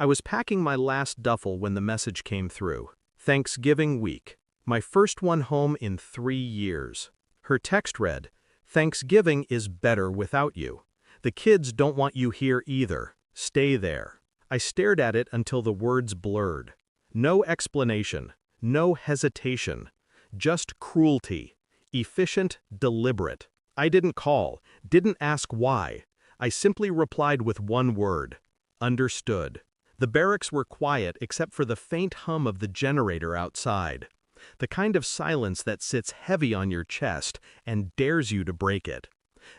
I was packing my last duffel when the message came through. Thanksgiving week. My first one home in 3 years. Her text read, "Thanksgiving is better without you. The kids don't want you here either. Stay there." I stared at it until the words blurred. No explanation, no hesitation, just cruelty. Efficient, deliberate. I didn't call, didn't ask why. I simply replied with one word. Understood. The barracks were quiet except for the faint hum of the generator outside. The kind of silence that sits heavy on your chest and dares you to break it.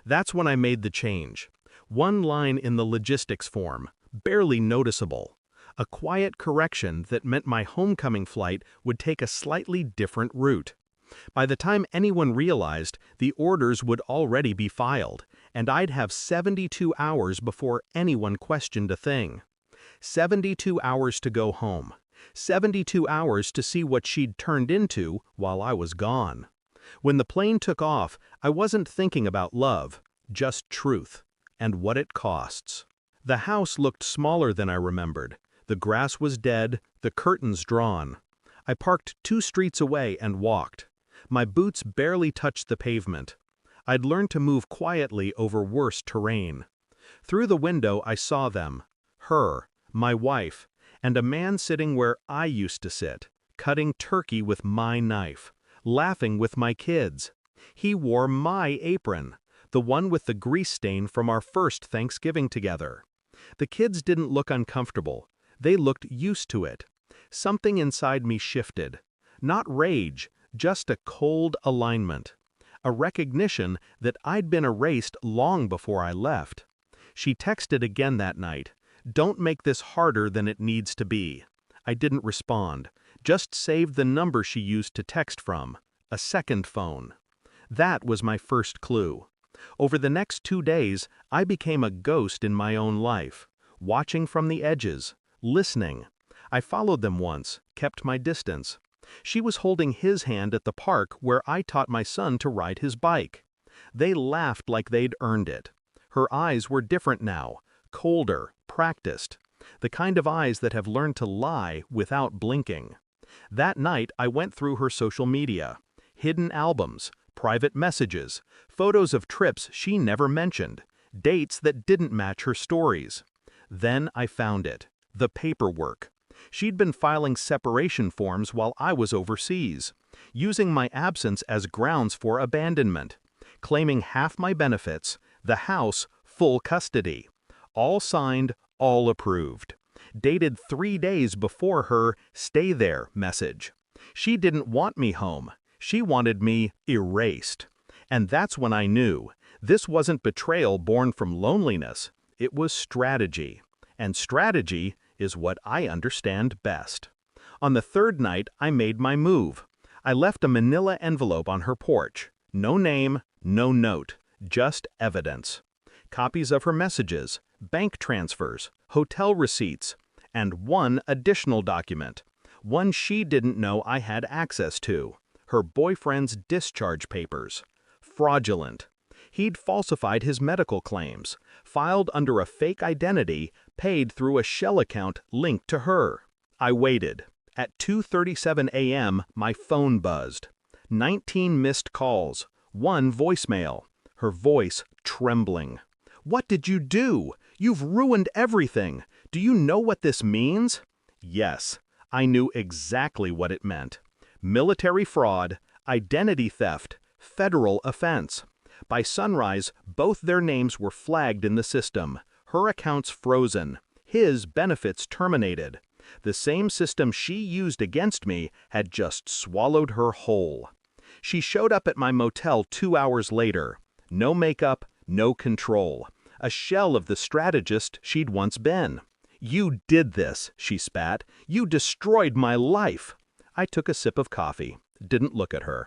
That's when I made the change. One line in the logistics form, barely noticeable. A quiet correction that meant my homecoming flight would take a slightly different route. By the time anyone realized, the orders would already be filed, and I'd have 72 hours before anyone questioned a thing. 72 hours to go home. 72 hours to see what she'd turned into while I was gone. When the plane took off, I wasn't thinking about love, just truth, and what it costs. The house looked smaller than I remembered. The grass was dead, the curtains drawn. I parked 2 streets away and walked. My boots barely touched the pavement. I'd learned to move quietly over worse terrain. Through the window I saw them. Her, my wife, and a man sitting where I used to sit, cutting turkey with my knife, laughing with my kids. He wore my apron, the one with the grease stain from our first Thanksgiving together. The kids didn't look uncomfortable. They looked used to it. Something inside me shifted. Not rage, just a cold alignment. A recognition that I'd been erased long before I left. She texted again that night. "Don't make this harder than it needs to be." I didn't respond, just saved the number she used to text from. A second phone. That was my first clue. Over the next 2 days, I became a ghost in my own life, watching from the edges, listening. I followed them once, kept my distance. She was holding his hand at the park where I taught my son to ride his bike. They laughed like they'd earned it. Her eyes were different now, colder, practiced. The kind of eyes that have learned to lie without blinking. That night I went through her social media. Hidden albums, private messages, photos of trips she never mentioned, dates that didn't match her stories. Then I found it. The paperwork. She'd been filing separation forms while I was overseas, using my absence as grounds for abandonment, claiming half my benefits, the house, full custody. All signed, all approved. Dated 3 days before her "stay there" message. She didn't want me home. She wanted me erased. And that's when I knew. This wasn't betrayal born from loneliness. It was strategy. And strategy is what I understand best. On the 3rd night, I made my move. I left a manila envelope on her porch. No name, no note, just evidence. Copies of her messages, bank transfers, hotel receipts, and one additional document. One she didn't know I had access to. Her boyfriend's discharge papers. Fraudulent. He'd falsified his medical claims, filed under a fake identity, paid through a shell account linked to her. I waited. At 2:37 a.m., my phone buzzed. 19 missed calls, 1 voicemail. Her voice trembling. "What did you do? You've ruined everything. Do you know what this means?" Yes, I knew exactly what it meant. Military fraud, identity theft, federal offense. By sunrise, both their names were flagged in the system, her accounts frozen, his benefits terminated. The same system she used against me had just swallowed her whole. She showed up at my motel 2 hours later. No makeup, no control. A shell of the strategist she'd once been. "You did this," she spat. "You destroyed my life." I took a sip of coffee, didn't look at her.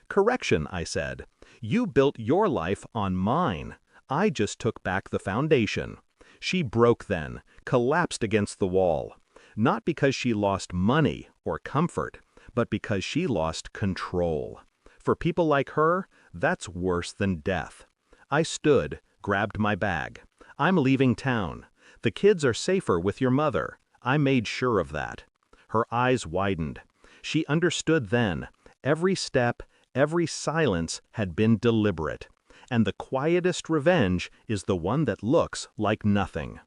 "Correction," I said. "You built your life on mine. I just took back the foundation." She broke then, collapsed against the wall. Not because she lost money or comfort, but because she lost control. For people like her, that's worse than death. I stood, grabbed my bag. "I'm leaving town. The kids are safer with your mother. I made sure of that. Her eyes widened. She understood then. Every step, every silence had been deliberate. And the quietest revenge is the one that looks like nothing.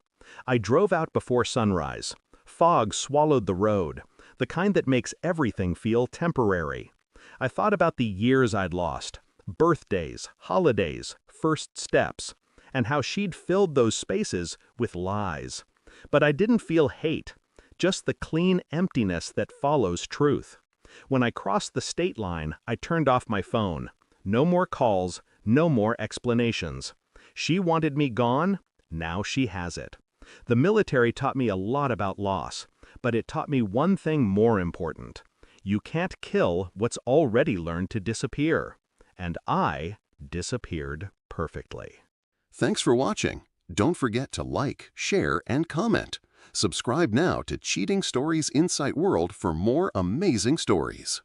I drove out before sunrise. Fog swallowed the road, the kind that makes everything feel temporary. I thought about the years I'd lost, birthdays, holidays, first steps, and how she'd filled those spaces with lies. But I didn't feel hate, just the clean emptiness that follows truth. When I crossed the state line, I turned off my phone. No more calls, no more explanations. She wanted me gone, now she has it. The military taught me a lot about loss, but it taught me one thing more important. You can't kill what's already learned to disappear. And I disappeared perfectly. Thanks for watching. Don't forget to like, share, and comment. Subscribe now to Cheating Stories Insight World for more amazing stories.